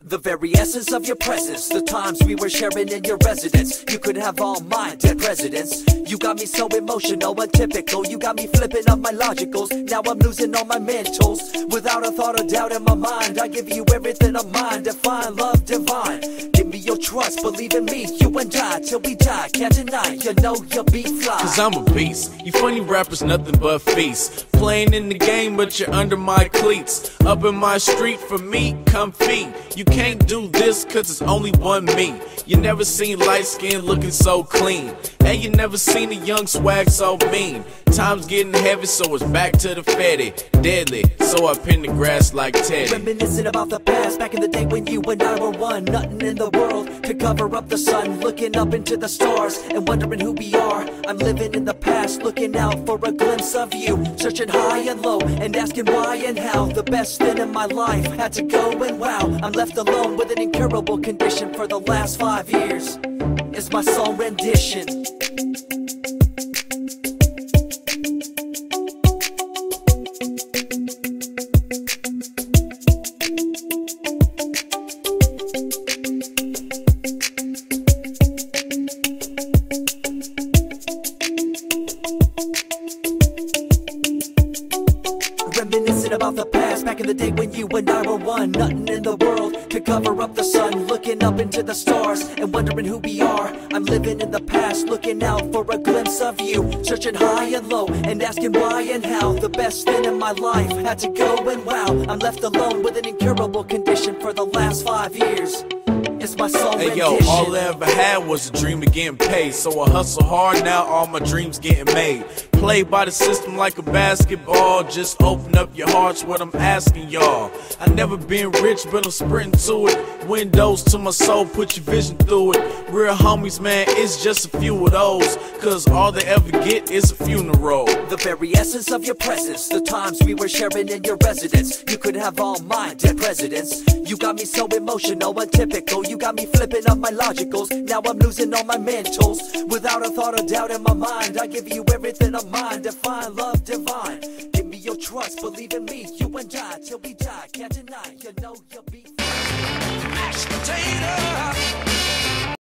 The very essence of your presence, the times we were sharing in your residence. You could have all my dead presidents. You got me so emotional, untypical. You got me flipping up my logicals. Now I'm losing all my mentals. Without a thought or doubt in my mind, I give you everything of mine. Define love divine. Give me your trust, believe in me. You and I, till we die, can't deny. You know you'll be fly. Cause I'm a beast. You funny rappers, nothing but feast. Playing in the game, but you're under my cleats. Up in my street, for me, come feed. You can't do this cause it's only one me. You never seen light skin looking so clean. And you never seen a young swag so mean. Time's getting heavy, so it's back to the fatty. Deadly, so I pin the grass like Teddy. Reminiscing about the past, back in the day when you and I were one. Nothing in the world could cover up the sun. Looking up into the stars and wondering who we are. I'm living in the past, looking out for a glimpse of you. Searching high and low and asking why and how. The best thing in my life had to go, and wow, I'm left alone with an incurable condition for the last 5 years. It's my song rendition. Reminiscing about the past, back in the day when you and I were one. Nothing in the world could cover up the sun. Looking up into the stars and wondering who we are. I'm living in the past, looking out for a glimpse of you. Searching high and low and asking why and how. The best thing in my life had to go, and wow, I'm left alone with an incurable condition for the last 5 years. It's my song rendition. Hey yo, all I ever had was a dream of getting paid. So I hustle hard, now all my dreams getting made. Play by the system like a basketball. Just open up your hearts, what I'm asking y'all. I never been rich, but I'm sprinting to it. Windows to my soul, put your vision through it. Real homies, man, it's just a few of those. Cause all they ever get is a funeral. The very essence of your presence, the times we were sharing in your residence. You could have all my dead presidents. You got me so emotional, untypical. You got me flipping up my logicals. Now I'm losing all my mentals. Without a thought or doubt in my mind, I give you everything of mine. Define love divine. Give me your trust, believe in me. You and I, till we die, can't deny. You know you'll be mashed potato.